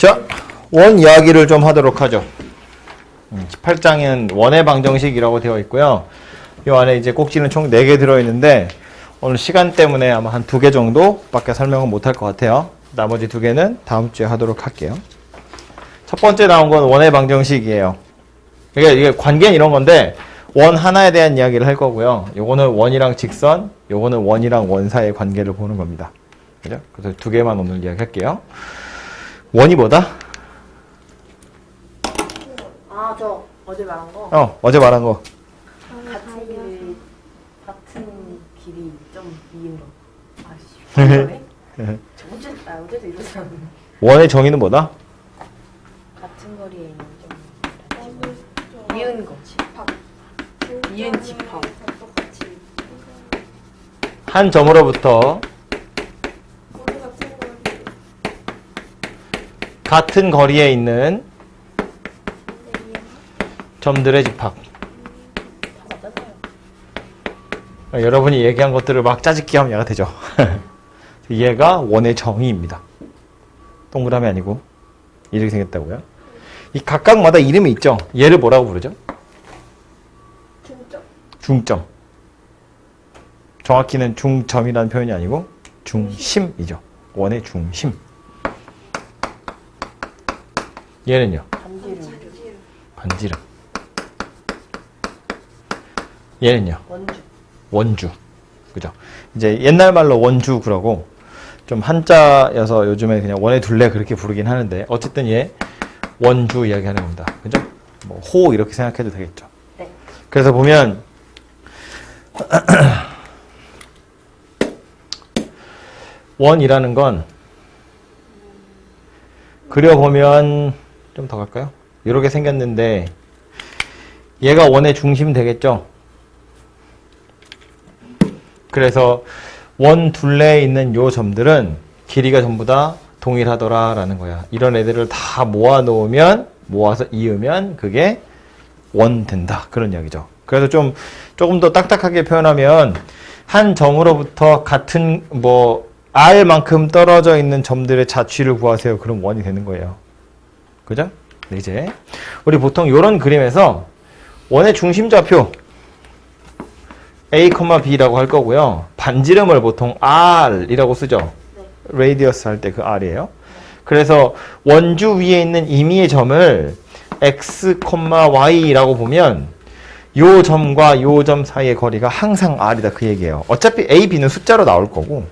자, 원 이야기를 좀 하도록 하죠. 18장에는 원의 방정식이라고 되어 있고요. 이 안에 이제 꼭지는 총 4개 들어있는데 오늘 시간 때문에 아마 한 2개 정도밖에 설명은 못할 것 같아요. 나머지 2개는 다음 주에 하도록 할게요. 첫 번째 나온 건 원의 방정식이에요. 이게 관계는 이런 건데 원 하나에 대한 이야기를 할 거고요. 요거는 원이랑 직선, 요거는 원이랑 원 사이의 관계를 보는 겁니다. 그죠? 그래서 2개만 오늘 이야기할게요. 원이 뭐다? 아, 저 어제 말한 거? 어제 말한 거. 같은 길이 좀 이은 거. 아씨. 어제도 이러지 않았나? 원의 정의는 뭐다? 같은 거리에 있는 좀 이은 거. 이은 집합. 한 점으로부터 같은 거리에 있는 점들의 집합. 여러분이 얘기한 것들을 막 짜집기 하면 얘가 되죠. 얘가 원의 정의입니다. 동그라미 아니고 이렇게 생겼다고요. 이 각각마다 이름이 있죠. 얘를 뭐라고 부르죠? 중점. 정확히는 중점이라는 표현이 아니고 중심이죠. 원의 중심. 얘는요? 반지름. 얘는요? 원주. 그죠? 이제 옛날 말로 원주 그러고 좀 한자여서 요즘에 그냥 원의 둘레 그렇게 부르긴 하는데 어쨌든 얘 원주 이야기하는 겁니다. 그죠? 뭐 호 이렇게 생각해도 되겠죠. 네. 그래서 보면 원이라는 건 그려보면 좀 더 갈까요? 이렇게 생겼는데 얘가 원의 중심 되겠죠? 그래서 원 둘레에 있는 요 점들은 길이가 전부 다 동일하더라라는 거야. 이런 애들을 다 모아놓으면, 모아서 이으면 그게 원 된다. 그런 이야기죠. 그래서 조금 더 딱딱하게 표현하면 한 점으로부터 같은 R만큼 떨어져 있는 점들의 자취를 구하세요. 그럼 원이 되는 거예요. 그죠? 네, 이제 우리 보통 이런 그림에서 원의 중심좌표 A, B라고 할 거고요. 반지름을 보통 R이라고 쓰죠. 레이디어스 할 때 그 R이에요. 그래서 원주 위에 있는 임의의 점을 X, Y라고 보면 요 점과 요 점 사이의 거리가 항상 R이다 그 얘기예요. 어차피 A, B는 숫자로 나올 거고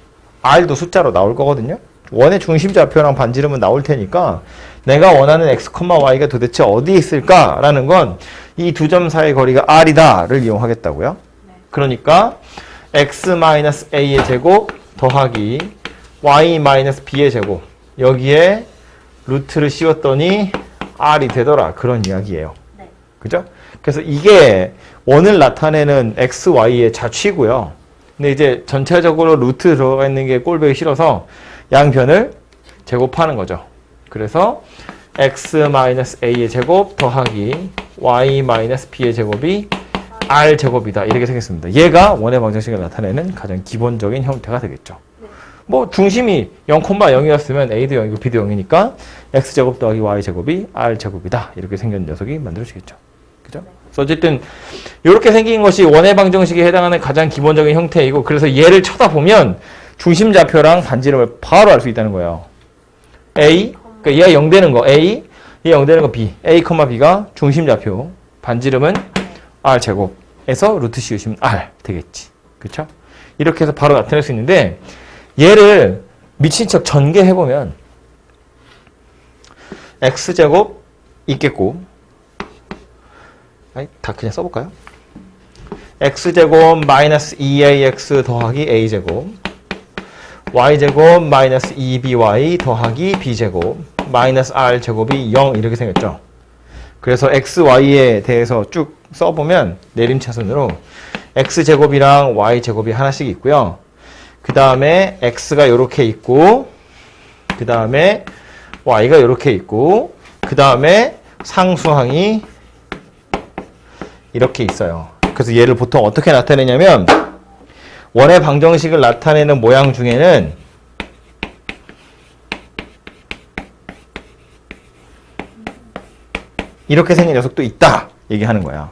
R도 숫자로 나올 거거든요. 원의 중심좌표랑 반지름은 나올 테니까 내가 원하는 X, Y가 도대체 어디에 있을까라는 건 이 두 점 사이의 거리가 R이다를 이용하겠다고요. 그러니까 x-a의 제곱 더하기 y-b의 제곱 여기에 루트를 씌웠더니 r이 되더라 그런 이야기예요. 네. 그죠? 그래서 이게 원을 나타내는 x, y의 자취고요. 근데 이제 전체적으로 루트 들어가 있는 게 꼴보기 싫어서 양변을 제곱하는 거죠. 그래서 x-a의 제곱 더하기 y-b의 제곱이 R제곱이다. 이렇게 생겼습니다. 얘가 원의 방정식을 나타내는 가장 기본적인 형태가 되겠죠. 네. 뭐 중심이 0,0이었으면 A도 0이고 B도 0이니까 X제곱 더하기 Y제곱이 R제곱이다. 이렇게 생긴 녀석이 만들어지겠죠. 그죠? 그래서 어쨌든 이렇게 생긴 것이 원의 방정식에 해당하는 가장 기본적인 형태이고 그래서 얘를 쳐다보면 중심좌표랑 반지름을 바로 알 수 있다는 거예요. A, 그러니까 얘가 0 되는 거 A, 얘 0 되는 거 B, A, B가 중심좌표, 반지름은 R제곱에서 루트 씌우시면 R 되겠지. 그쵸? 이렇게 해서 바로 나타낼 수 있는데 얘를 미친 척 전개해보면 X제곱 있겠고 다 그냥 써볼까요? X제곱 마이너스 2AX 더하기 A제곱 Y제곱 마이너스 2BY 더하기 B제곱 마이너스 R제곱이 0 이렇게 생겼죠. 그래서 x, y에 대해서 쭉 써보면 내림차순으로 x제곱이랑 y제곱이 하나씩 있고요. 그 다음에 x가 이렇게 있고 그 다음에 y가 이렇게 있고 그 다음에 상수항이 이렇게 있어요. 그래서 얘를 보통 어떻게 나타내냐면 원의 방정식을 나타내는 모양 중에는 이렇게 생긴 녀석도 있다 얘기하는 거야.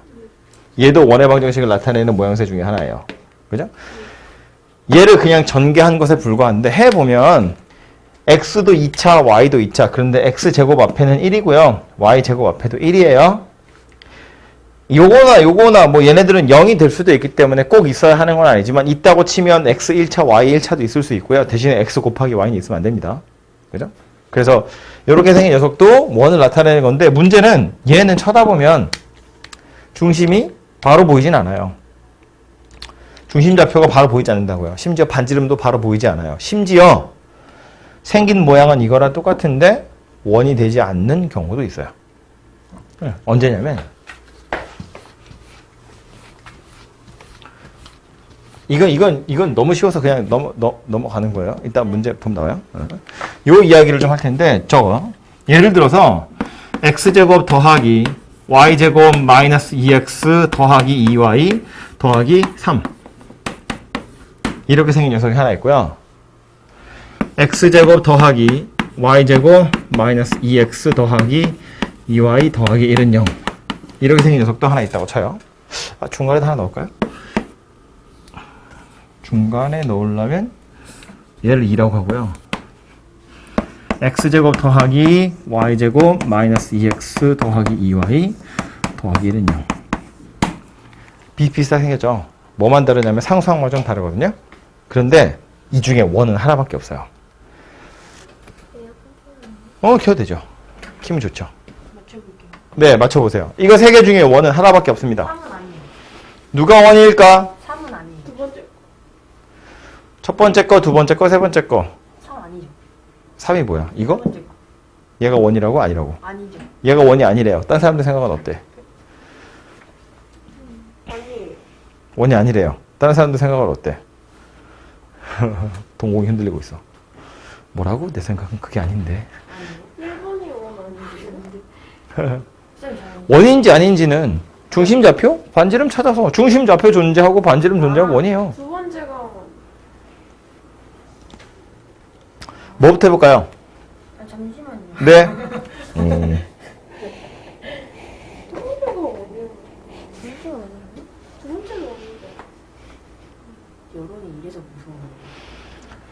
얘도 원의 방정식을 나타내는 모양새 중에 하나예요. 그죠? 얘를 그냥 전개한 것에 불과한데 해보면 x도 2차, y도 2차. 그런데 x제곱 앞에는 1이고요. y제곱 앞에도 1이에요. 요거나 뭐 얘네들은 0이 될 수도 있기 때문에 꼭 있어야 하는 건 아니지만 있다고 치면 x 1차, y 1차도 있을 수 있고요. 대신에 x 곱하기 y는 있으면 안 됩니다. 그죠? 그래서 이렇게 생긴 녀석도 원을 나타내는 건데 문제는 얘는 쳐다보면 중심이 바로 보이진 않아요. 중심 좌표가 바로 보이지 않는다고요. 심지어 반지름도 바로 보이지 않아요. 심지어 생긴 모양은 이거랑 똑같은데 원이 되지 않는 경우도 있어요. 언제냐면 이건 너무 쉬워서 그냥 넘어가는 거예요. 이따 문제 보면 나와요. 요 이야기를 좀 할 텐데 저거 예를 들어서 x제곱 더하기 y제곱 마이너스 2x 더하기 2y 더하기 3 이렇게 생긴 녀석이 하나 있고요. x제곱 더하기 y제곱 마이너스 2x 더하기 2y 더하기 1은 0 이렇게 생긴 녀석도 하나 있다고 쳐요. 중간에 하나 넣을까요? 중간에 넣으려면 얘를 2라고 하고요. x제곱 더하기 y제곱 마이너스 2x 더하기 2y 더하기 1은 0 비슷하게 생겼죠? 뭐만 다르냐면 상수항만 좀 다르거든요. 그런데 이 중에 원은 하나밖에 없어요. 켜도 되죠. 키면 좋죠. 맞춰볼게요. 네, 맞춰보세요. 이거 세 개 중에 원은 하나밖에 없습니다. 3은 아니에요. 누가 원일까? 3은 아니에요. 두 번째. 첫 번째 거, 두 번째 거, 세 번째 거. 3 아니죠. 3이 뭐야? 이거? 두 번째 거. 얘가 원이라고? 아니라고? 아니죠. 얘가 원이 아니래요. 딴 사람들 생각은 어때? 아니에요. 원이 아니래요. 다른 사람들 생각은 어때? 동공이 흔들리고 있어. 뭐라고? 내 생각은 그게 아닌데. 아니요. 1번이 원 아니죠. 쌤 원인지 아닌지는 중심좌표? 반지름 찾아서 중심좌표 존재하고 반지름 존재하고 원이에요. 두 번째가 뭐부터 해볼까요? 잠시만요. 네. 두 번째가 어디요? 두 번째가 어디요? 두 번째가 어디인데? 여론이 이래서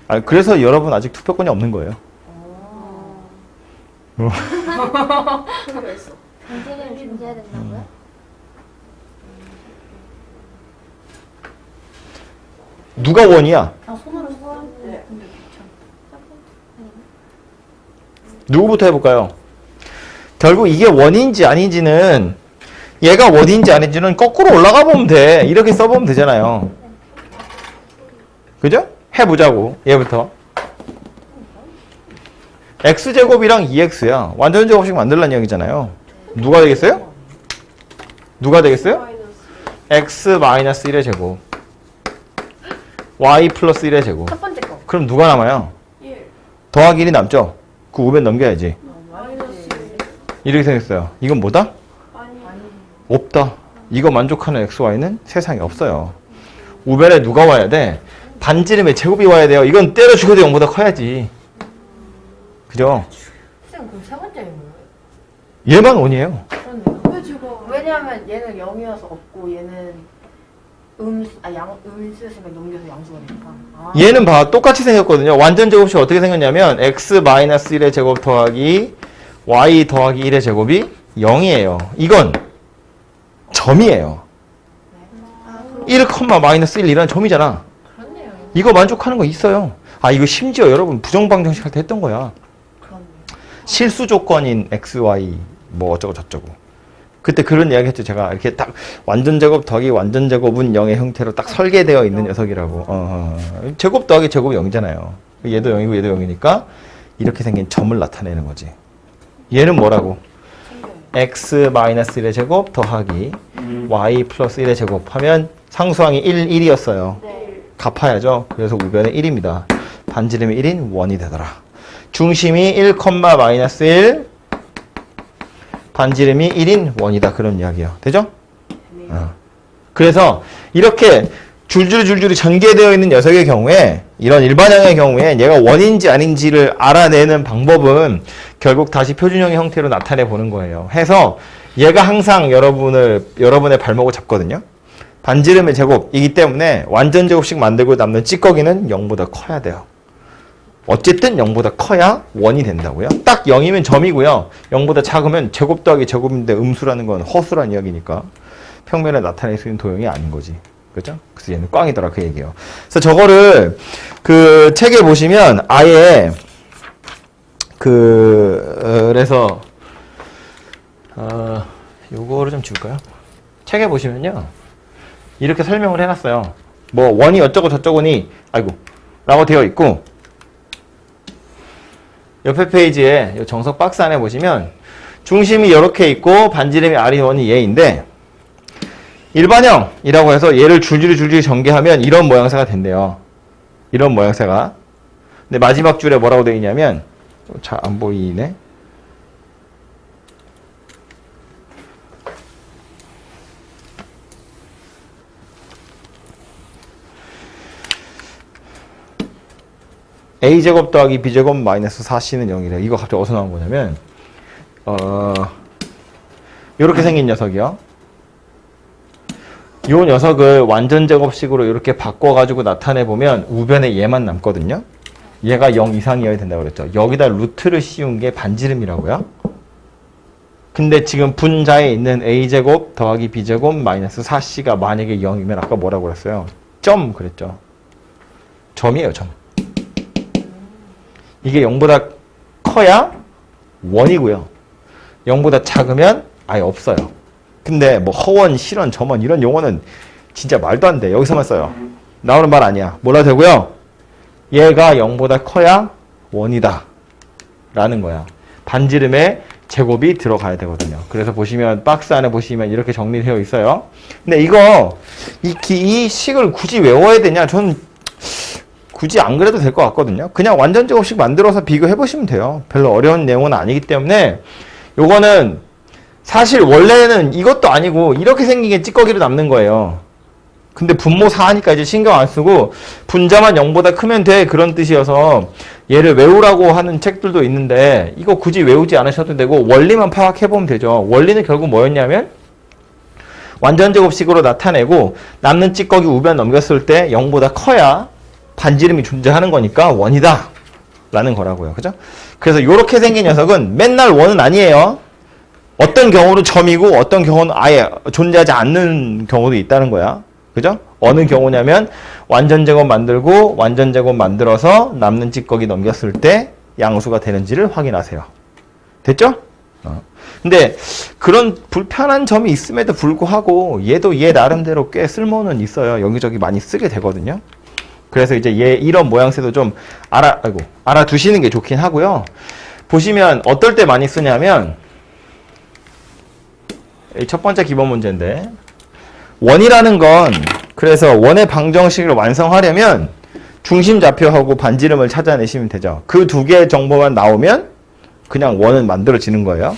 무서워요. 그래서 여러분 아직 투표권이 없는 거예요. 그게 있어. 반지름 준비해야 된다고요? 누가 원이야? 손으로 네. 근데 귀찮아. 누구부터 해볼까요? 결국 이게 원인지 아닌지는 얘가 원인지 아닌지는 거꾸로 올라가 보면 돼. 이렇게 써보면 되잖아요. 그죠? 해보자고. 얘부터. x제곱이랑 2x야. 완전 제곱식 만들라는 얘기잖아요. 누가 되겠어요? 누가 되겠어요? x 마이너스 1의 제곱. y 플러스 1의 제곱. 첫 번째 거. 그럼 누가 남아요? 1. 더하기 1이 남죠? 그 5면 넘겨야지. 마이너스 이렇게 생겼어요. 이건 뭐다? 아니. 없다. 이거 만족하는 XY는 세상에 없어요. 우변에 누가 와야 돼? 반지름의 제곱이 와야 돼요. 이건 때려 죽여도 0보다 커야지. 그죠? 쌤 그럼 세 번째는 뭐예요? 얘만 원이에요. 그렇네요. 왜 지금? 왜냐면 얘는 0이어서 없고 얘는 음수였으니까 넘겨서 양수가 되니까. 얘는 봐. 똑같이 생겼거든요. 완전 제곱식 어떻게 생겼냐면 x-1의 제곱 더하기 y 더하기 1의 제곱이 0이에요. 이건 점이에요. 1,-1이라는 점이잖아. 그렇네요. 이거 만족하는 거 있어요. 이거 심지어 여러분 부정방정식 할 때 했던 거야. 그렇네요. 실수 조건인 x, y 뭐 어쩌고 저쩌고. 그때 그런 이야기 했죠. 제가 이렇게 딱 완전 제곱 더하기 완전 제곱은 0의 형태로 딱 설계되어 있는 녀석이라고. 제곱 더하기 제곱이 0이잖아요. 얘도 0이고 얘도 0이니까 이렇게 생긴 점을 나타내는 거지. 얘는 뭐라고? x-1의 제곱 더하기 y 플러스 1의 제곱 하면 상수항이 1, 1이었어요. 네. 갚아야죠. 그래서 우변에 1입니다. 반지름이 1인 원이 되더라. 중심이 1, 마이너스 1, 반지름이 1인 원이다. 그런 이야기예요. 되죠? 네. 그래서 이렇게 줄줄이 전개되어 있는 녀석의 경우에 이런 일반형의 경우에 얘가 원인지 아닌지를 알아내는 방법은 결국 다시 표준형의 형태로 나타내 보는 거예요. 해서 얘가 항상 여러분의 발목을 잡거든요. 반지름의 제곱이기 때문에 완전 제곱식 만들고 남는 찌꺼기는 0보다 커야 돼요. 어쨌든 0보다 커야 원이 된다고요. 딱 0이면 점이고요. 0보다 작으면 제곱 더하기 제곱인데 음수라는 건 허수란 이야기니까 평면에 나타낼 수 있는 도형이 아닌 거지. 그죠? 그래서 얘는 꽝이더라 그 얘기예요. 그래서 저거를 그 책에 보시면 아예 그래서 요거를 좀 지울까요? 책에 보시면요. 이렇게 설명을 해놨어요. 뭐 원이 어쩌고 저쩌고니 라고 되어 있고 옆에 페이지에 이 정석 박스 안에 보시면 중심이 이렇게 있고 반지름이 R이 원이 얘인데 일반형이라고 해서 얘를 줄줄이 전개하면 이런 모양새가 된대요. 이런 모양새가. 근데 마지막 줄에 뭐라고 되어 있냐면 잘 안 보이네. a제곱 더하기 b제곱 마이너스 4c는 0이래요. 이거 갑자기 어디서 나온 거냐면 이렇게 생긴 녀석이요. 이 녀석을 완전 제곱식으로 이렇게 바꿔가지고 나타내보면 우변에 얘만 남거든요. 얘가 0 이상이어야 된다고 그랬죠. 여기다 루트를 씌운 게 반지름이라고요. 근데 지금 분자에 있는 a제곱 더하기 b제곱 마이너스 4c가 만약에 0이면 아까 뭐라고 그랬어요? 점 그랬죠. 점이에요, 점. 이게 0보다 커야 원이고요. 0보다 작으면 아예 없어요. 근데 뭐 허원, 실원, 점원 이런 용어는 진짜 말도 안 돼. 여기서만 써요. 나오는 말 아니야. 뭐라 되고요? 얘가 0보다 커야 원이다. 라는 거야. 반지름에 제곱이 들어가야 되거든요. 그래서 보시면 박스 안에 보시면 이렇게 정리되어 있어요. 근데 이거 이 식을 굳이 외워야 되냐? 저는 굳이 안 그래도 될 것 같거든요. 그냥 완전 제곱식 만들어서 비교해 보시면 돼요. 별로 어려운 내용은 아니기 때문에 요거는 사실 원래는 이것도 아니고 이렇게 생긴 게 찌꺼기로 남는 거예요. 근데 분모 4하니까 이제 신경 안 쓰고 분자만 0보다 크면 돼 그런 뜻이어서 얘를 외우라고 하는 책들도 있는데 이거 굳이 외우지 않으셔도 되고 원리만 파악해 보면 되죠. 원리는 결국 뭐였냐면 완전 제곱식으로 나타내고 남는 찌꺼기 우변 넘겼을 때 0보다 커야 반지름이 존재하는 거니까 원이다 라는 거라고요. 그죠? 그래서 이렇게 생긴 녀석은 맨날 원은 아니에요. 어떤 경우는 점이고 어떤 경우는 아예 존재하지 않는 경우도 있다는 거야. 그죠? 어느 경우냐면 완전 제곱 만들고 완전 제곱 만들어서 남는 찌꺼기 넘겼을 때 양수가 되는지를 확인하세요. 됐죠? 근데 그런 불편한 점이 있음에도 불구하고 얘도 얘 나름대로 꽤 쓸모는 있어요. 여기저기 많이 쓰게 되거든요. 그래서 이제 얘 이런 모양새도 좀 알아두시는 게 좋긴 하고요. 보시면 어떨 때 많이 쓰냐면 첫 번째 기본 문제인데 원이라는 건 그래서 원의 방정식을 완성하려면 중심 좌표하고 반지름을 찾아내시면 되죠. 그 두 개의 정보만 나오면 그냥 원은 만들어지는 거예요.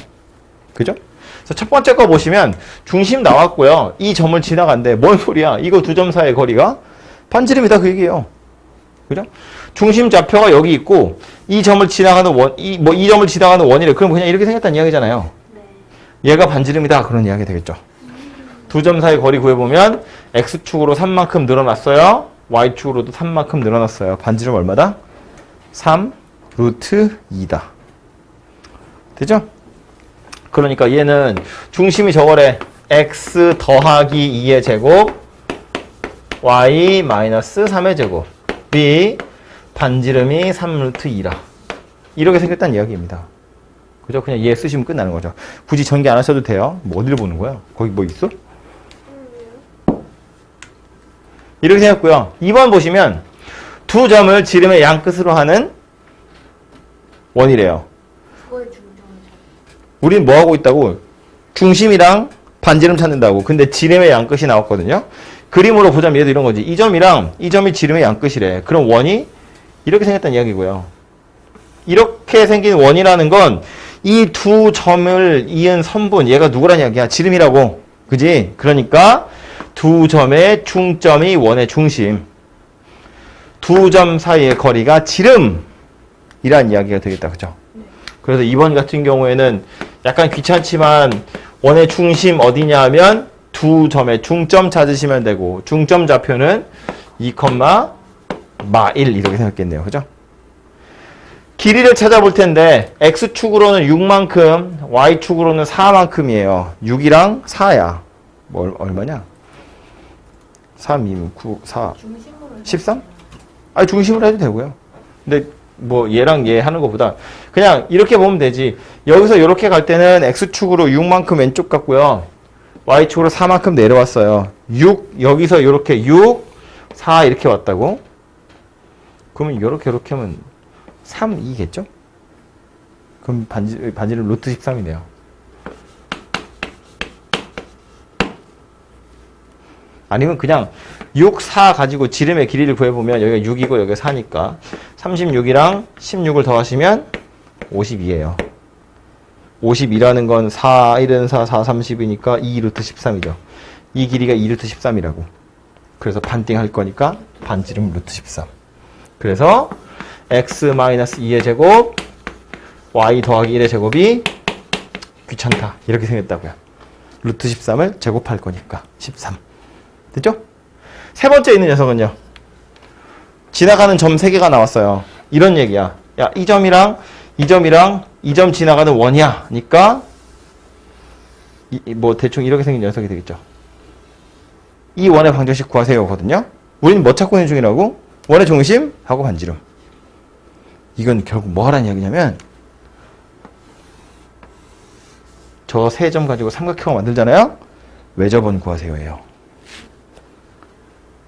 그죠? 그래서 첫 번째 거 보시면 중심 나왔고요. 이 점을 지나간대. 뭔 소리야? 이거 두 점 사이의 거리가 반지름이다 그 얘기예요. 그죠? 중심 좌표가 여기 있고 이 점을 지나가는 이 점을 지나가는 원이래. 그럼 그냥 이렇게 생겼다는 이야기잖아요. 얘가 반지름이다 그런 이야기 되겠죠. 두 점 사이 거리 구해보면 x축으로 3만큼 늘어났어요. y축으로도 3만큼 늘어났어요. 반지름 얼마다? 3 루트 2다. 되죠? 그러니까 얘는 중심이 저거래. x 더하기 2의 제곱 y 마이너스 3의 제곱 b 반지름이 3 루트 2라. 이렇게 생겼다는 이야기입니다. 그죠? 그냥 얘 쓰시면 끝나는 거죠. 굳이 전개 안 하셔도 돼요. 뭐 어디를 보는 거야? 거기 뭐 있어? 이렇게 생겼고요. 2번 보시면 두 점을 지름의 양 끝으로 하는 원이래요. 우린 뭐 하고 있다고? 중심이랑 반지름 찾는다고. 근데 지름의 양 끝이 나왔거든요. 그림으로 보자면 얘도 이런 거지. 이 점이랑 이 점이 지름의 양 끝이래. 그럼 원이 이렇게 생겼다는 이야기고요. 이렇게 생긴 원이라는 건 이 두 점을 이은 선분 얘가 누구란 이야기야? 지름이라고. 그지? 그러니까 두 점의 중점이 원의 중심. 두 점 사이의 거리가 지름이란 이야기가 되겠다. 그죠? 그래서 2번 같은 경우에는 약간 귀찮지만 원의 중심 어디냐 하면 두 점의 중점 찾으시면 되고 중점 좌표는 2,1 이렇게 생각했네요. 그죠? 길이를 찾아볼 텐데 x축으로는 6만큼 y축으로는 4만큼이에요. 6이랑 4야. 뭐 얼마냐? 3, 2, 9, 4, 13? 아니 중심으로 해도 되고요. 근데 뭐 얘랑 얘 하는 것보다 그냥 이렇게 보면 되지. 여기서 이렇게 갈 때는 x축으로 6만큼 왼쪽 갔고요. y축으로 4만큼 내려왔어요. 6 여기서 이렇게 6, 4 이렇게 왔다고? 그러면 이렇게 하면 3, 2겠죠? 그럼 반지름 루트 13이네요. 아니면 그냥 6, 4 가지고 지름의 길이를 구해보면 여기가 6이고 여기가 4니까 36이랑 16을 더하시면 52예요. 52라는 건 4, 1은 4, 4, 30이니까 2 루트 13이죠. 이 길이가 2 루트 13이라고. 그래서 반띵 할 거니까 반지름 루트 13. 그래서 x-2의 제곱 y 더하기 1의 제곱이 귀찮다. 이렇게 생겼다고요. 루트 13을 제곱할 거니까 13. 됐죠? 세 번째 있는 녀석은요. 지나가는 점 3개가 나왔어요. 이런 얘기야. 야, 이 점이랑 이 점이랑 이 점 지나가는 원이야. 니까 뭐 대충 이렇게 생긴 녀석이 되겠죠. 이 원의 방정식 구하세요거든요. 우리는 뭐 찾고 있는 중이라고? 원의 중심 하고 반지름. 이건 결국 뭐 하라는 이야기냐면 저 세 점 가지고 삼각형을 만들잖아요. 외접원 구하세요예요.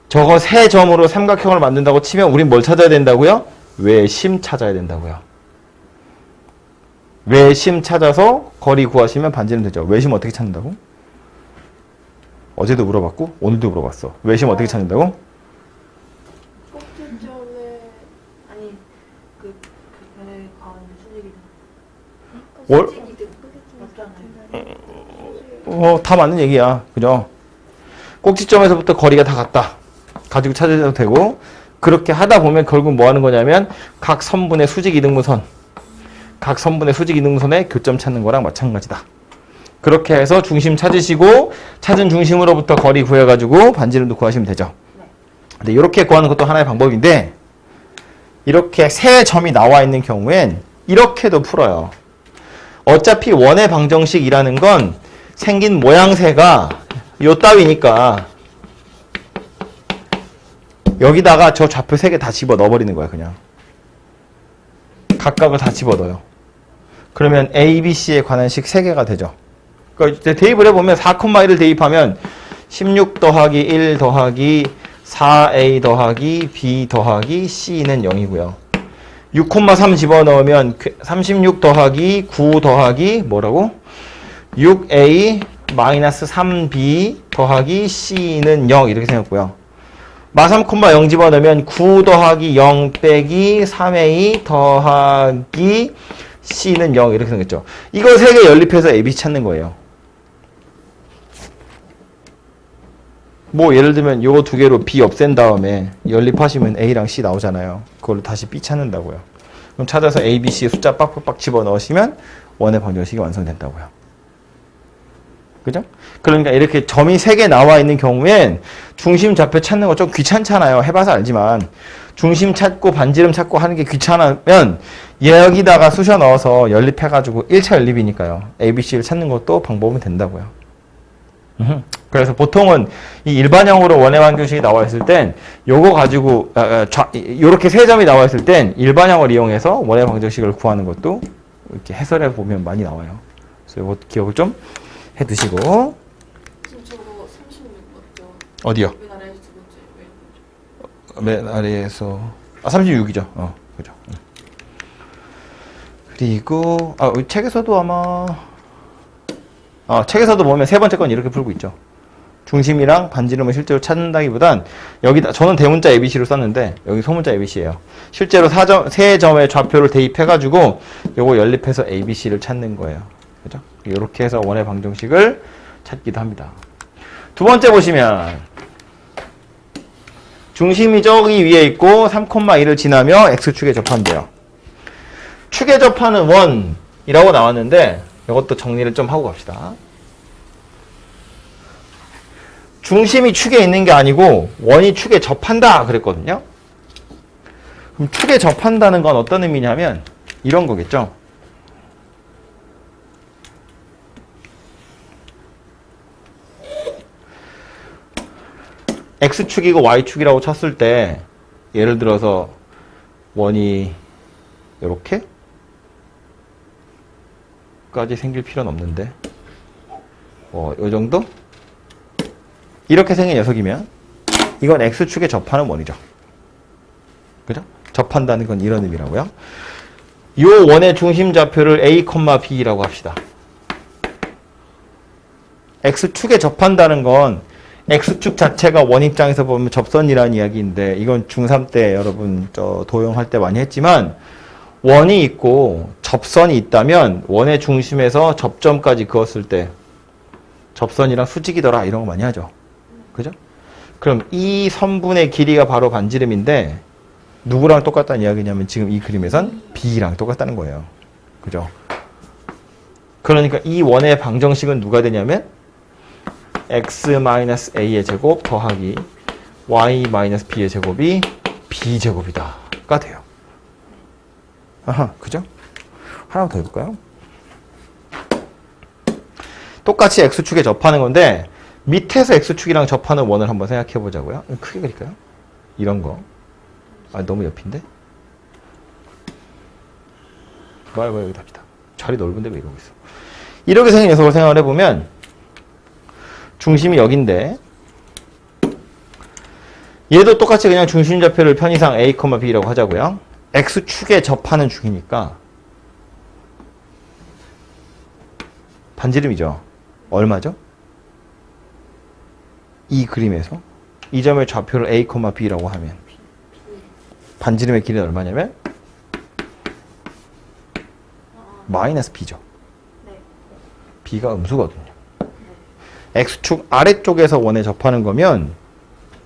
저거 세 점으로 삼각형을 만든다고 치면 우린 뭘 찾아야 된다고요? 외심 찾아야 된다고요. 외심 찾아서 거리 구하시면 반지름 되죠. 외심 어떻게 찾는다고? 어제도 물어봤고 오늘도 물어봤어. 외심 어떻게 찾는다고? 꼭지점에 아니 그 변에 가는 수직이 맞잖아요. 다 맞는 얘기야. 그죠? 꼭지점에서부터 거리가 다 같다. 가지고 찾아도 되고 그렇게 하다 보면 결국 뭐 하는 거냐면 각 선분의 수직 이등분선 각 선분의 수직 이등분선의 교점 찾는 거랑 마찬가지다. 그렇게 해서 중심 찾으시고 찾은 중심으로부터 거리 구해가지고 반지름도 구하시면 되죠. 근데 이렇게 구하는 것도 하나의 방법인데 이렇게 세 점이 나와 있는 경우엔 이렇게도 풀어요. 어차피 원의 방정식이라는 건 생긴 모양새가 요 따위니까 여기다가 저 좌표 3개 다 집어 넣어버리는 거야. 그냥 각각을 다 집어 넣어요. 그러면 A, B, C에 관한 식 3개가 되죠. 그러니까 대입을 해보면 4,1을 대입하면 16 더하기 1 더하기 4A 더하기 B 더하기 C는 0이고요. 6,3 집어넣으면 36 더하기 9 더하기 뭐라고? 6A 마이너스 3B 더하기 C는 0 이렇게 생겼고요. 마 3,0 집어넣으면 9 더하기 0 빼기 3A 더하기 C는 0 이렇게 생겼죠. 이거 3개 연립해서 ABC 찾는 거예요. 뭐 예를 들면 요거 2개로 B 없앤 다음에 연립하시면 A랑 C 나오잖아요. 그걸로 다시 B 찾는다고요. 그럼 찾아서 A, B, C 숫자 빡빡빡 집어넣으시면 원의 방정식이 완성된다고요. 그죠? 그러니까 이렇게 점이 3개 나와 있는 경우엔 중심 좌표 찾는 거 좀 귀찮잖아요. 해봐서 알지만 중심 찾고 반지름 찾고 하는 게 귀찮으면 여기다가 쑤셔 넣어서 연립해가지고 1차 연립이니까요. A, B, C를 찾는 것도 방법은 된다고요. 그래서 보통은 이 일반형으로 원의 방정식이 나와 있을 땐 요거 가지고 요렇게 세 점이 나와 있을 땐 일반형을 이용해서 원의 방정식을 구하는 것도 이렇게 해설해 보면 많이 나와요. 그래서 이거 기억을 좀 해 두시고. 지금 저거 36 맞죠? 어디요? 맨 아래에서 두 번째 맨 아래에서 36이죠. 그죠. 그리고 책에서도 아마 책에서도 보면 세 번째 건 이렇게 풀고 있죠. 중심이랑 반지름을 실제로 찾는다기보단 여기다 저는 대문자 ABC로 썼는데 여기 소문자 ABC예요. 실제로 세 점의 좌표를 대입해가지고 요거 연립해서 ABC를 찾는 거예요. 그죠? 이렇게 해서 원의 방정식을 찾기도 합니다. 두 번째 보시면 중심이 저기 위에 있고 3,2를 지나며 x축에 접한대요. 축에 접하는 원이라고 나왔는데 이것도 정리를 좀 하고 갑시다. 중심이 축에 있는 게 아니고 원이 축에 접한다 그랬거든요. 그럼 축에 접한다는 건 어떤 의미냐면 이런 거겠죠. X축이고 Y축이라고 쳤을 때 예를 들어서 원이 이렇게 까지 생길 필요는 없는데 이 정도? 이렇게 생긴 녀석이면 이건 X축에 접하는 원이죠. 그죠? 접한다는 건 이런 의미라고요. 이 원의 중심 좌표를 A, B라고 합시다. X축에 접한다는 건 X축 자체가 원 입장에서 보면 접선이라는 이야기인데 이건 중3 때 여러분 도형할 때 많이 했지만 원이 있고 접선이 있다면 원의 중심에서 접점까지 그었을 때 접선이랑 수직이더라 이런 거 많이 하죠. 그죠? 그럼 이 선분의 길이가 바로 반지름인데 누구랑 똑같다는 이야기냐면 지금 이 그림에선 B랑 똑같다는 거예요. 그죠? 그러니까 이 원의 방정식은 누가 되냐면 x-a의 제곱 더하기 y-b의 제곱이 b제곱이다 가 돼요. 아하, 그죠? 하나 더 해볼까요? 똑같이 x축에 접하는 건데 밑에서 x축이랑 접하는 원을 한번 생각해 보자고요. 크게 그릴까요? 이런 거. 너무 옆인데? 여기다 합시다. 자리 넓은데 왜 이러고 있어? 이렇게 생긴 녀석을 생각을 해보면 중심이 여긴데 얘도 똑같이 그냥 중심 좌표를 편의상 A, B라고 하자고요. X축에 접하는 중이니까 반지름이죠. 얼마죠? 이 그림에서 이 점의 좌표를 A, B라고 하면 반지름의 길이는 얼마냐면 마이너스 B죠. B가 음수거든요. X축 아래쪽에서 원에 접하는 거면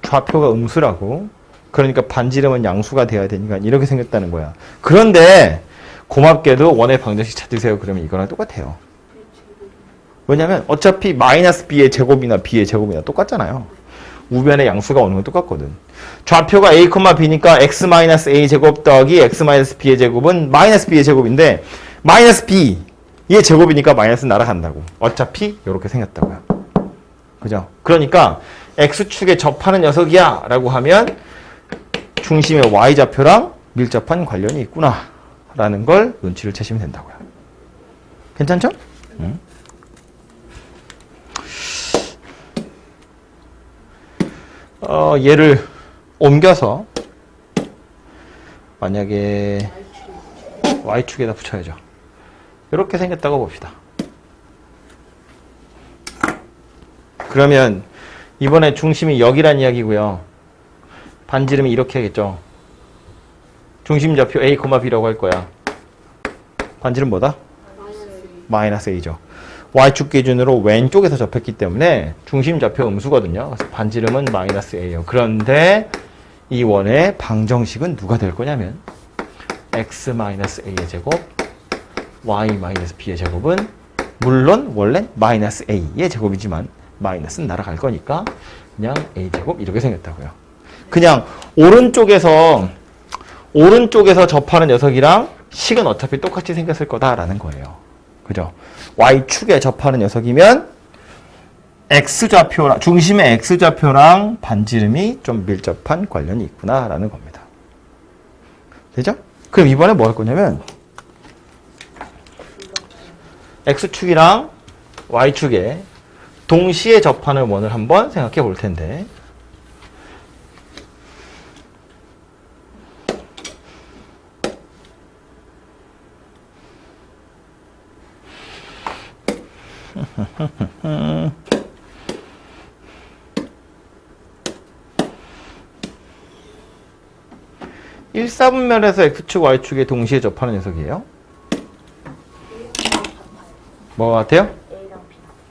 좌표가 음수라고, 그러니까 반지름은 양수가 돼야 되니까 이렇게 생겼다는 거야. 그런데 고맙게도 원의 방정식 찾으세요. 그러면 이거랑 똑같아요. 왜냐면 어차피 마이너스 B의 제곱이나 B의 제곱이나 똑같잖아요. 우변의 양수가 오는 건 똑같거든. 좌표가 A, B니까 x-a 제곱 더하기 x-b의 제곱은 마이너스 B의 제곱인데 마이너스 B의 제곱이니까 마이너스 날아간다고. 어차피 이렇게 생겼다고요. 그죠? 그러니까 X축에 접하는 녀석이야 라고 하면 중심의 Y좌표랑 밀접한 관련이 있구나 라는 걸 눈치를 채시면 된다고요. 괜찮죠? 얘를 옮겨서 만약에 Y축에다 붙여야죠. 이렇게 생겼다고 봅시다. 그러면 이번에 중심이 여기란 이야기고요. 반지름이 이렇게 하겠죠. 중심 좌표 A, B라고 할 거야. 반지름 뭐다? 마이너스 A죠. Y축 기준으로 왼쪽에서 접했기 때문에 중심 좌표 음수거든요. 그래서 반지름은 마이너스 A예요. 그런데 이 원의 방정식은 누가 될 거냐면 x-a의 제곱 y-b의 제곱은 물론 원래 마이너스 a의 제곱이지만 마이너스는 날아갈 거니까 그냥 a제곱 이렇게 생겼다고요. 그냥 오른쪽에서 접하는 녀석이랑 식은 어차피 똑같이 생겼을 거다라는 거예요. 그죠? y축에 접하는 녀석이면 x좌표랑 중심의 x좌표랑 반지름이 좀 밀접한 관련이 있구나라는 겁니다. 되죠? 그럼 이번에 뭐 할 거냐면 x축이랑 y축에 동시에 접하는 원을 한번 생각해 볼 텐데 (1,4분면에서) x축, y축에 동시에 접하는 녀석이에요. 뭐 같아요?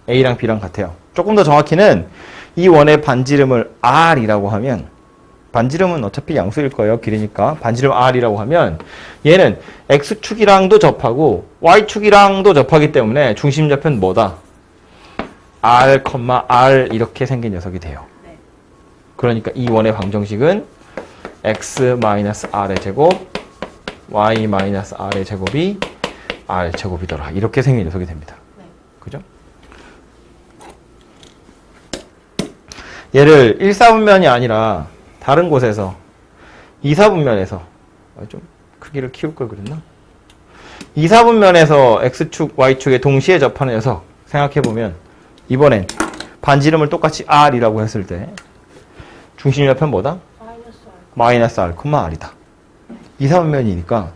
A랑 B랑 같아요. 조금 더 정확히는 이 원의 반지름을 R이라고 하면 반지름은 어차피 양수일 거예요. 길이니까. 반지름 R이라고 하면 얘는 X축이랑도 접하고 Y축이랑도 접하기 때문에 중심좌표는 뭐다? R, R 이렇게 생긴 녀석이 돼요. 그러니까 이 원의 방정식은 X-R의 제곱 Y-R의 제곱이 R 제곱이더라. 이렇게 생긴 녀석이 됩니다. 그죠? 얘를 1사분면이 아니라 다른 곳에서 2사분면에서 좀 크기를 키울 걸 그랬나? 2사분면에서 X축, Y축에 동시에 접하는 녀석 생각해보면 이번엔 반지름을 똑같이 R이라고 했을 때 중심좌표는 뭐다? 마이너스 R, R이다. 2사분면이니까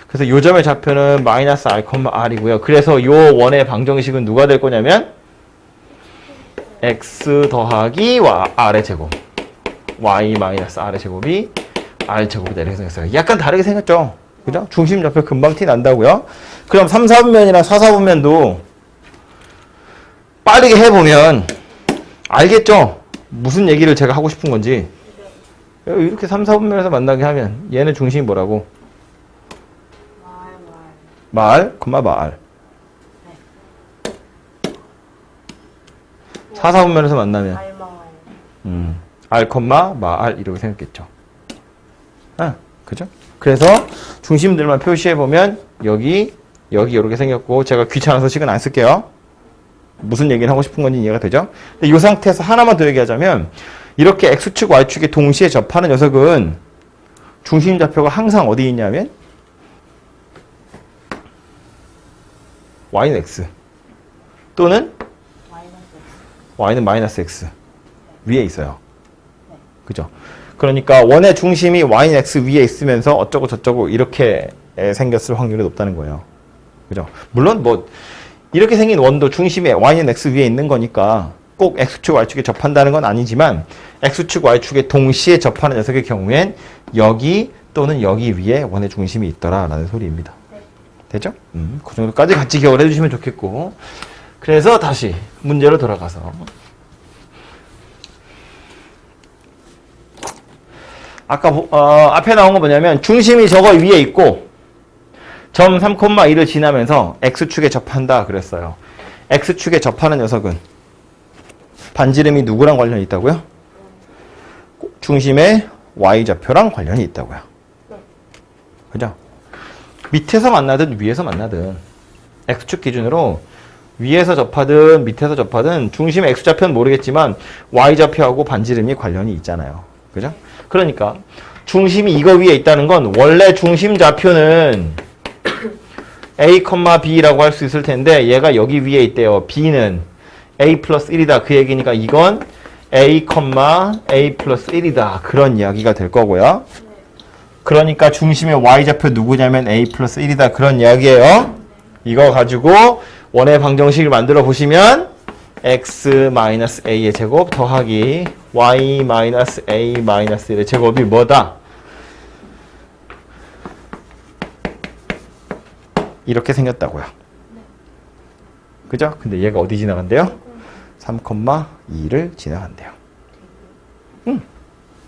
그래서 요 점의 좌표는 마이너스 R, R이고요. 그래서 요 원의 방정식은 누가 될 거냐면 X 더하기 R의 제곱 Y 마이너스 R의 제곱이 R 제곱이다 이렇게 생겼어요. 약간 다르게 생겼죠? 그죠? 중심좌표 금방 티 난다고요? 그럼 3, 4분면이랑 4, 4분면도 빠르게 해보면 알겠죠? 무슨 얘기를 제가 하고 싶은 건지. 이렇게 3, 4분면에서 만나게 하면 얘는 중심이 뭐라고? 말, 말. 4, 4분면에서 만나면 R, 말 이렇게 생겼겠죠. 그죠? 그래서 중심들만 표시해보면 여기 이렇게 생겼고 제가 귀찮아서 시간 안 쓸게요. 무슨 얘기를 하고 싶은 건지 이해가 되죠? 근데 이 상태에서 하나만 더 얘기하자면 이렇게 X축, Y축에 동시에 접하는 녀석은 중심좌표가 항상 어디 있냐면 Y는 X 또는 Y는 마이너스 X 위에 있어요. 그죠? 그러니까 원의 중심이 Y는 X 위에 있으면서 어쩌고 저쩌고 이렇게 생겼을 확률이 높다는 거예요. 그죠? 물론 뭐 이렇게 생긴 원도 중심에 Y는 X 위에 있는 거니까 꼭 X축, Y축에 접한다는 건 아니지만 X축, Y축에 동시에 접하는 녀석의 경우엔 여기 또는 여기 위에 원의 중심이 있더라라는 소리입니다. 되죠? 그 정도까지 같이 기억을 해주시면 좋겠고 그래서 다시 문제로 돌아가서 아까 앞에 나온 거 뭐냐면 중심이 저거 위에 있고 점 3,2를 지나면서 X축에 접한다 그랬어요. X축에 접하는 녀석은 반지름이 누구랑 관련이 있다고요? 중심의 Y좌표랑 관련이 있다고요. 그죠? 밑에서 만나든 위에서 만나든 X축 기준으로 위에서 접하든 밑에서 접하든 중심의 X좌표는 모르겠지만 Y좌표하고 반지름이 관련이 있잖아요. 그죠? 그러니까 중심이 이거 위에 있다는 건 원래 중심 좌표는 A, B라고 할 수 있을 텐데 얘가 여기 위에 있대요. B는 A 플러스 1이다. 그 얘기니까 이건 A, A 플러스 1이다. 그런 이야기가 될 거고요. 그러니까 중심의 Y좌표 누구냐면 A 플러스 1이다. 그런 이야기예요. 이거 가지고 원의 방정식을 만들어 보시면 X-A의 제곱 더하기 Y-A-1의 제곱이 뭐다? 이렇게 생겼다고요. 그죠? 근데 얘가 어디 지나간대요? 3,2를 지나간대요.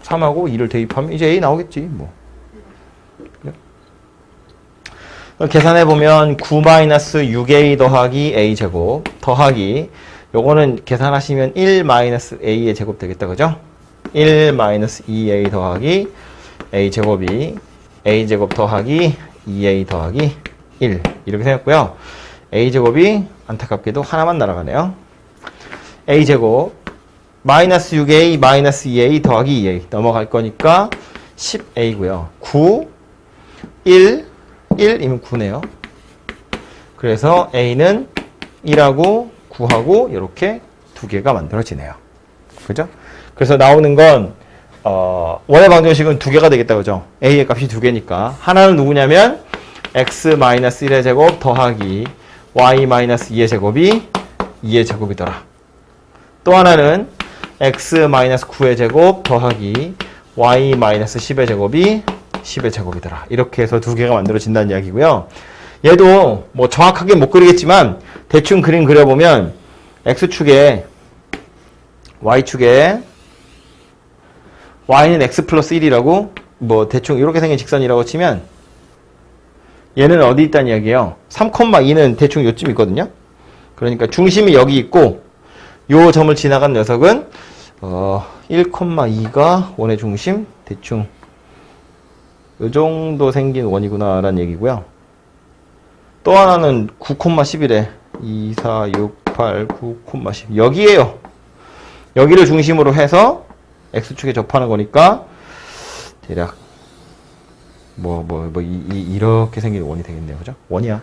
3하고 2를 대입하면 이제 A 나오겠지. 뭐. 계산해보면 9-6A 더하기 A 제곱 더하기 요거는 계산하시면 1-A의 제곱 되겠다. 그죠? 1-2A 더하기 A 제곱이 A 제곱 더하기 2A 더하기 1 이렇게 생겼고요. A 제곱이 안타깝게도 하나만 날아가네요. A 제곱 -6A -2A 더하기 2A 넘어갈 거니까 10A고요. 9 1이면 9네요. 그래서 A는 1하고 9하고 이렇게 두 개가 만들어지네요. 그죠? 그래서 나오는 건 원의 방정식은 두 개가 되겠다. 그죠? A의 값이 두 개니까 하나는 누구냐면 X-1의 제곱 더하기 Y-2의 제곱이 2의 제곱이더라. 또 하나는 X-9의 제곱 더하기 Y-10의 제곱이 10의 제곱이더라. 이렇게 해서 두 개가 만들어진다는 이야기고요. 얘도 뭐 정확하게 못 그리겠지만 대충 그림 그려보면 X축에 y축에 y는 x 플러스 1이라고 뭐 대충 이렇게 생긴 직선이라고 치면 얘는 어디 있다는 이야기예요. 3,2는 대충 요쯤 있거든요. 그러니까 중심이 여기 있고 요 점을 지나간 녀석은 1,2가 원의 중심 대충 요 정도 생긴 원이구나 라는 얘기고요. 또 하나는 9,11에 2, 4, 6, 8, 9,10 여기에요. 여기를 중심으로 해서 x축에 접하는 거니까 대략 이렇게 생긴 원이 되겠네요. 그죠? 원이야.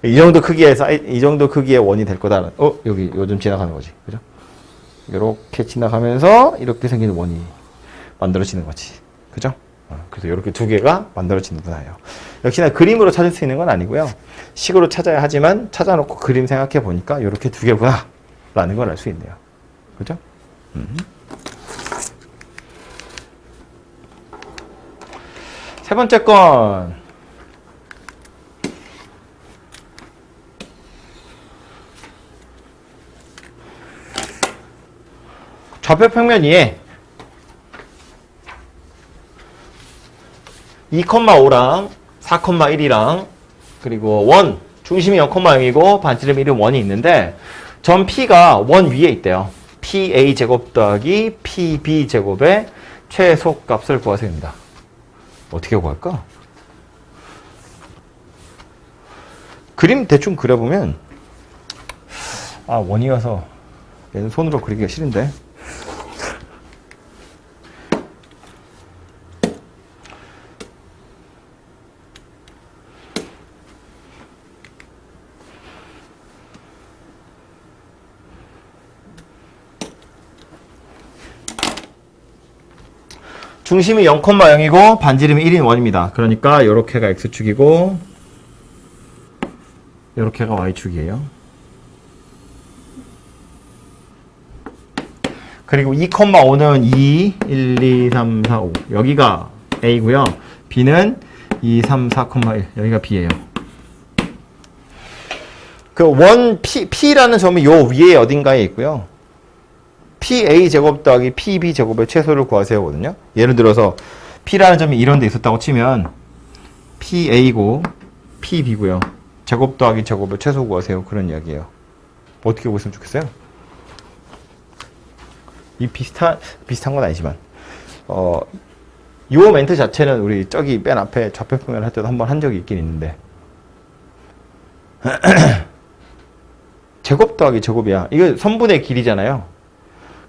이 정도 크기의 원이 될 거다. 여기 요즘 지나가는 거지. 그죠? 이렇게 지나가면서 이렇게 생기는 원이 만들어지는 거지. 그죠? 그래서 이렇게 두 개가 만들어지는구나요. 역시나 그림으로 찾을 수 있는 건 아니고요. 식으로 찾아야 하지만 찾아놓고 그림 생각해 보니까 이렇게 두 개구나 라는 걸 알 수 있네요. 그죠? 세 번째 건 좌표 평면 위에 2,5랑 4,1이랑 그리고 원 중심이 0,0이고 반지름 1은 원이 있는데 점 P가 원 위에 있대요. PA 제곱 더하기 PB 제곱의 최소값을 구하세요 입니다. 어떻게 구할까? 그림 대충 그려보면 원이어서 얘는 손으로 그리기가 싫은데 중심이 0,0이고 반지름이 1인 원입니다. 그러니까 요렇게가 x축이고 요렇게가 y축이에요. 그리고 2,5는 2, 1, 2, 3, 4, 5 여기가 a고요. b는 2, 3, 4,1 여기가 b예요. 그 원 P라는 점이 요 위에 어딘가에 있고요. PA 제곱 더하기 PB 제곱의 최소를 구하세요 거든요. 예를 들어서 P라는 점이 이런 데 있었다고 치면 PA고 PB고요. 제곱 더하기 제곱의 최소 구하세요. 그런 이야기예요. 어떻게 보시면 좋겠어요? 이 비슷한 건 아니지만 요 멘트 자체는 우리 저기 맨 앞에 좌표평면 할 때도 한번 한 적이 있긴 있는데 제곱 더하기 제곱이야. 이거 선분의 길이잖아요.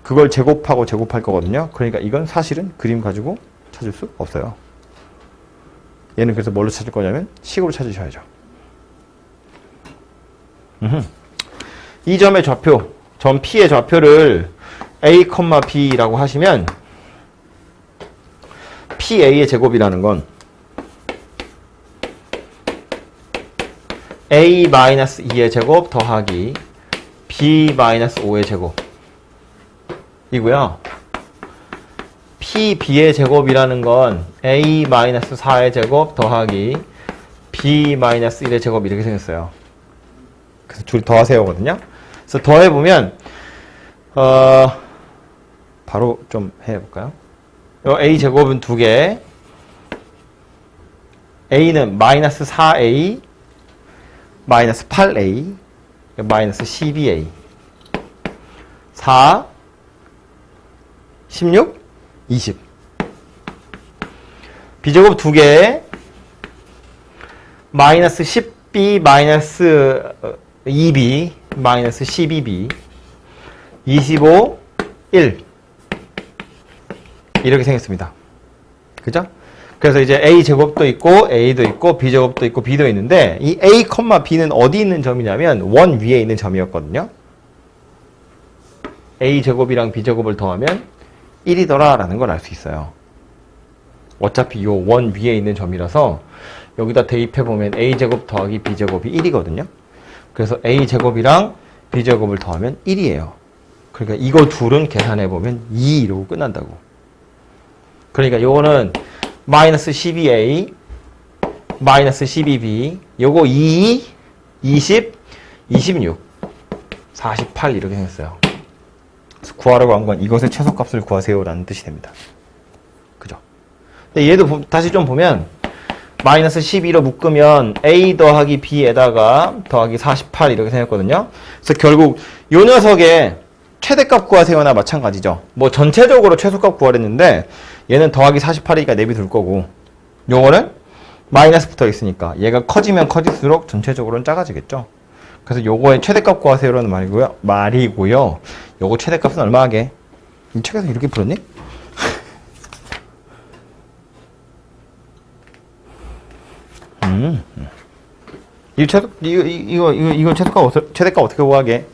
그걸 제곱하고 제곱할 거거든요. 그러니까 이건 사실은 그림 가지고 찾을 수 없어요. 얘는 그래서 뭘로 찾을 거냐면 식으로 찾으셔야죠. 이 점의 좌표, 점 P의 좌표를 A, B라고 하시면 PA의 제곱이라는 건 A-2의 제곱 더하기 B-5의 제곱 이고요. PB의 제곱이라는 건 A-4의 제곱 더하기 B-1의 제곱 이렇게 생겼어요. 그래서 둘이 더하세요 거든요. 그래서 더해보면 바로 좀 해볼까요? A 제곱은 두 개. A는 마이너스 4A 마이너스 8A 마이너스 12A 4 16 20 B제곱 두 개 마이너스 10B 마이너스 2B 마이너스 12B 25 1 이렇게 생겼습니다. 그죠? 그래서 이제 A 제곱도 있고 A도 있고 B 제곱도 있고 B도 있는데 이 A, B는 어디 있는 점이냐면 원 위에 있는 점이었거든요. A 제곱이랑 B 제곱을 더하면 1이더라 라는 걸 알 수 있어요. 어차피 이 원 위에 있는 점이라서 여기다 대입해보면 A 제곱 더하기 B 제곱이 1이거든요. 그래서 A 제곱이랑 B 제곱을 더하면 1이에요. 그러니까 이거 둘은 계산해보면 2 이러고 끝난다고. 그러니까 요거는 마이너스 12A 마이너스 12B 요거 2, 20, 26 48 이렇게 생겼어요. 그래서 구하라고 한 건 이것의 최소값을 구하세요라는 뜻이 됩니다. 그죠? 근데 얘도 다시 좀 보면 마이너스 12로 묶으면 a 더하기 b에다가 더하기 48 이렇게 생겼거든요. 그래서 결국 요 녀석의 최대값 구하세요나 마찬가지죠. 뭐 전체적으로 최소값 구하랬는데 얘는 더하기 48이니까 내비둘 거고 요거는 마이너스 붙어 있으니까 얘가 커지면 커질수록 전체적으로는 작아지겠죠. 그래서 요거의 최대값 구하세요라는 말이고요. 요거 최대값은 얼마 하게? 이 책에서 이렇게 풀었니? 이거 최대값 어떻게 구하게?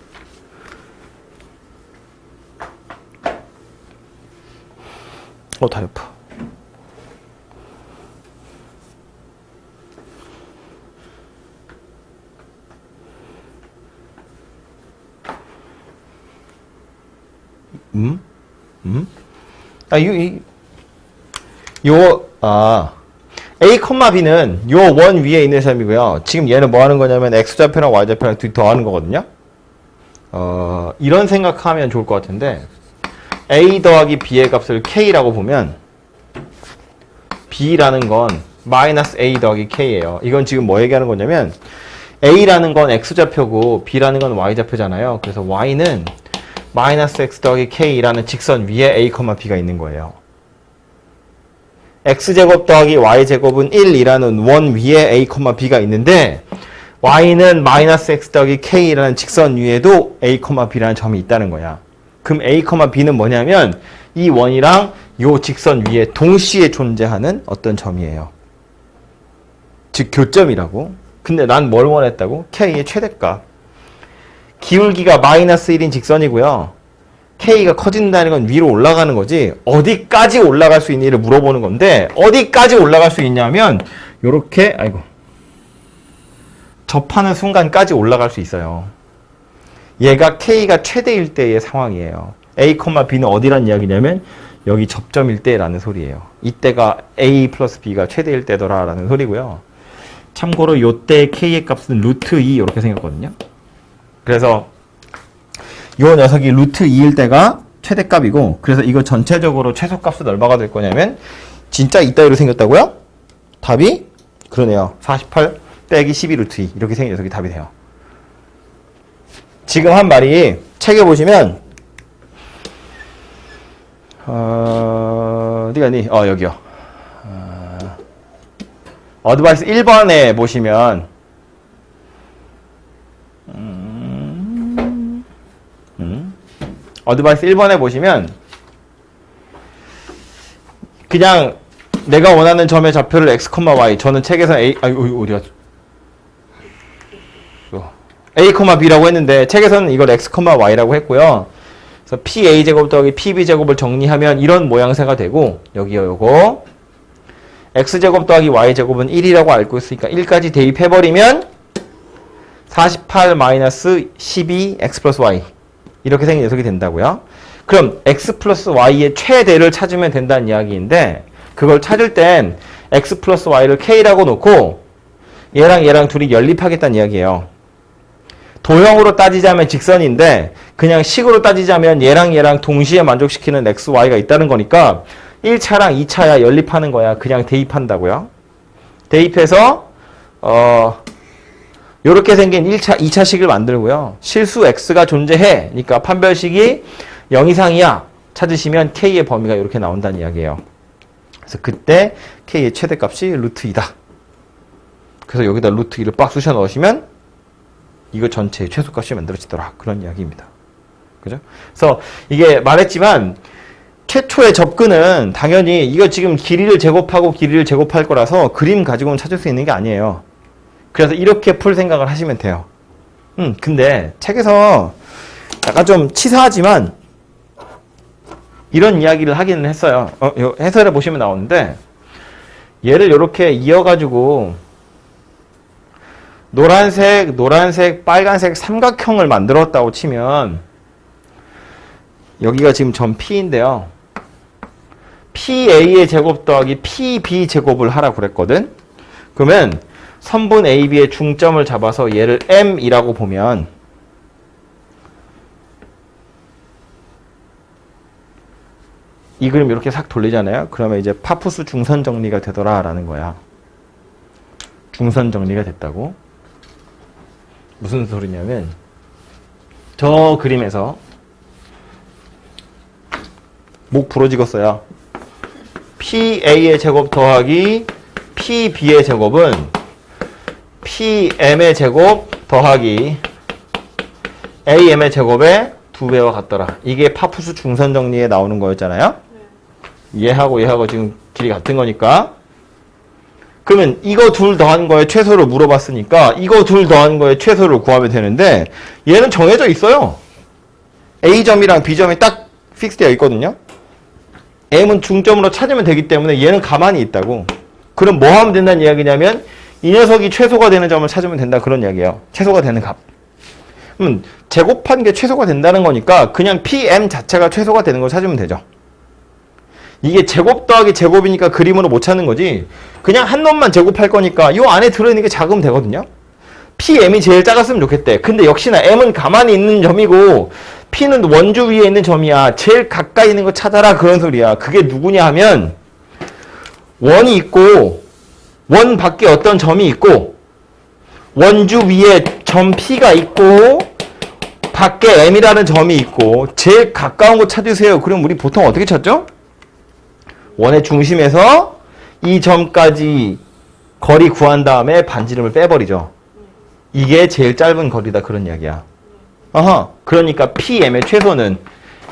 다리 아파. A, B는 요 원 위에 있는 셈이고요. 지금 얘는 뭐 하는 거냐면 X좌표랑 Y좌표랑 둘이 더하는 거거든요. 이런 생각하면 좋을 것 같은데, A 더하기 B의 값을 K라고 보면, B라는 건 마이너스 A 더하기 K예요. 이건 지금 뭐 얘기하는 거냐면, A라는 건 X좌표고, B라는 건 Y좌표잖아요. 그래서 Y는 마이너스 X 더하기 K라는 직선 위에 A, B가 있는 거예요. X제곱 더하기 Y제곱은 1이라는 원 위에 A, B가 있는데 Y는 마이너스 X 더하기 K라는 직선 위에도 A, B라는 점이 있다는 거야. 그럼 A, B는 뭐냐면 이 원이랑 요 직선 위에 동시에 존재하는 어떤 점이에요. 즉 교점이라고. 근데 난 뭘 원했다고? K의 최대값. 기울기가 마이너스 1인 직선이고요. K가 커진다는 건 위로 올라가는 거지 어디까지 올라갈 수 있니를 물어보는 건데 어디까지 올라갈 수 있냐면 요렇게 접하는 순간까지 올라갈 수 있어요. 얘가 K가 최대일 때의 상황이에요. A, B는 어디란 이야기냐면 여기 접점일 때라는 소리예요. 이때가 A 플러스 B가 최대일 때더라 라는 소리고요. 참고로 요때 K의 값은 루트 2 이렇게 생겼거든요. 그래서 요 녀석이 루트 2일 때가 최대값이고 그래서 이거 전체적으로 최소값은 얼마가 될 거냐면 진짜 이따위로 생겼다고요? 답이 그러네요. 48 빼기 12 루트 2 이렇게 생긴 녀석이 답이 돼요. 지금 한 말이 책에 보시면 어디 갔니? 여기요. 어드바이스 1번에 보시면 어드바이스 1번에 보시면 그냥 내가 원하는 점의 좌표를 x, y 저는 책에서 A 어디 갔어? A, B라고 했는데 책에서는 이걸 x, y라고 했고요. 그래서 PA제곱 더하기 PB제곱을 정리하면 이런 모양새가 되고 여기요 요거 X제곱 더하기 Y제곱은 1이라고 알고 있으니까 1까지 대입해버리면 48 마이너스 12 X 플러스 Y 이렇게 생긴 녀석이 된다고요. 그럼 X 플러스 Y의 최대를 찾으면 된다는 이야기인데 그걸 찾을 땐 X 플러스 Y를 K라고 놓고 얘랑 둘이 연립하겠다는 이야기예요. 도형으로 따지자면 직선인데 그냥 식으로 따지자면 얘랑 동시에 만족시키는 X, Y가 있다는 거니까 1차랑 2차야 연립하는 거야. 그냥 대입한다고요. 대입해서 요렇게 생긴 1차, 2차식을 만들고요. 실수 x가 존재해. 그러니까 판별식이 0 이상이야. 찾으시면 k의 범위가 이렇게 나온다는 이야기예요. 그래서 그때 k의 최대값이 루트 2다. 그래서 여기다 루트 2를 빡 쑤셔 넣으시면 이거 전체의 최소값이 만들어지더라. 그런 이야기입니다. 그죠? 그래서 이게 말했지만 최초의 접근은 당연히 이거 지금 길이를 제곱하고 길이를 제곱할 거라서 그림 가지고는 찾을 수 있는 게 아니에요. 그래서 이렇게 풀 생각을 하시면 돼요. 근데 책에서 약간 좀 치사하지만 이런 이야기를 하기는 했어요. 해설해 보시면 나오는데 얘를 이렇게 이어가지고 노란색, 빨간색 삼각형을 만들었다고 치면 여기가 지금 점 P인데요. PA의 제곱 더하기 PB 제곱을 하라고 그랬거든. 그러면 선분 AB의 중점을 잡아서 얘를 M이라고 보면 이 그림 이렇게 싹 돌리잖아요. 그러면 이제 파푸스 중선 정리가 되더라라는 거야. 중선 정리가 됐다고. 무슨 소리냐면 저 그림에서 목 부러지겠어요. PA의 제곱 더하기 PB의 제곱은 PM의 제곱 더하기 AM의 제곱의 2배와 같더라. 이게 파푸스 중선 정리에 나오는 거였잖아요. 얘하고 지금 길이 같은 거니까. 그러면 이거 둘 더한 거에 최소를 물어봤으니까 이거 둘 더한 거에 최소를 구하면 되는데 얘는 정해져 있어요. A점이랑 B점이 딱 픽스되어 있거든요. M은 중점으로 찾으면 되기 때문에 얘는 가만히 있다고. 그럼 뭐 하면 된다는 이야기냐면 이 녀석이 최소가 되는 점을 찾으면 된다 그런 이야기예요. 최소가 되는 값. 제곱한 게 최소가 된다는 거니까 그냥 PM 자체가 최소가 되는 걸 찾으면 되죠. 이게 제곱 더하기 제곱이니까 그림으로 못 찾는 거지. 그냥 한 놈만 제곱할 거니까 이 안에 들어있는 게 작으면 되거든요. PM이 제일 작았으면 좋겠대. 근데 역시나 M은 가만히 있는 점이고 P는 원주 위에 있는 점이야. 제일 가까이 있는 거 찾아라 그런 소리야. 그게 누구냐 하면 원이 있고 원 밖에 어떤 점이 있고 원주 위에 점 P가 있고 밖에 M이라는 점이 있고 제일 가까운 거 찾으세요. 그럼 우리 보통 어떻게 찾죠? 원의 중심에서 이 점까지 거리 구한 다음에 반지름을 빼버리죠. 이게 제일 짧은 거리다 그런 이야기야. 그러니까 PM의 최소는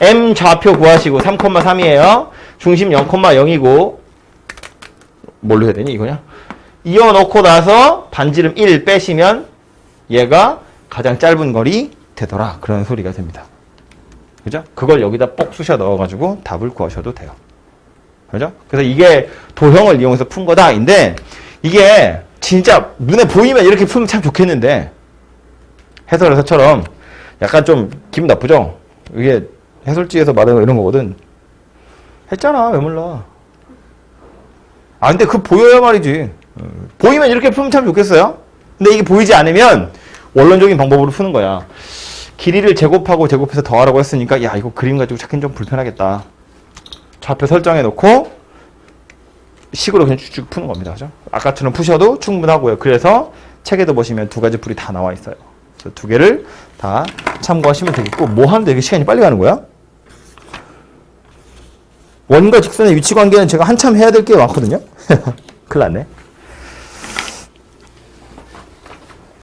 M 좌표 구하시고 3,3이에요. 중심 0,0이고 뭘로 해야 되니 이거냐? 이어놓고 나서 반지름 1 빼시면 얘가 가장 짧은 거리 되더라. 그런 소리가 됩니다. 그죠? 그걸 여기다 뽁 쑤셔 넣어가지고 답을 구하셔도 돼요. 그죠? 그래서 이게 도형을 이용해서 푼 거다인데 이게 진짜 눈에 보이면 이렇게 풀면 참 좋겠는데 해설에서처럼 약간 좀 기분 나쁘죠? 이게 해설지에서 말하는 거 이런 거거든. 했잖아. 왜 몰라. 근데 보여야 말이지. 보이면 이렇게 풀면 참 좋겠어요? 근데 이게 보이지 않으면 원론적인 방법으로 푸는 거야. 길이를 제곱하고 제곱해서 더하라고 했으니까 야 이거 그림 가지고 찾기는 좀 불편하겠다. 좌표 설정해 놓고 식으로 그냥 쭉쭉 푸는 겁니다. 그죠? 아까처럼 푸셔도 충분하고요. 그래서 책에도 보시면 두 가지 풀이 다 나와 있어요. 그래서 두 개를 다 참고하시면 되겠고 뭐 하는데 이렇게 시간이 빨리 가는 거야? 원과 직선의 위치 관계는 제가 한참 해야 될 게 많거든요. 큰일 났네.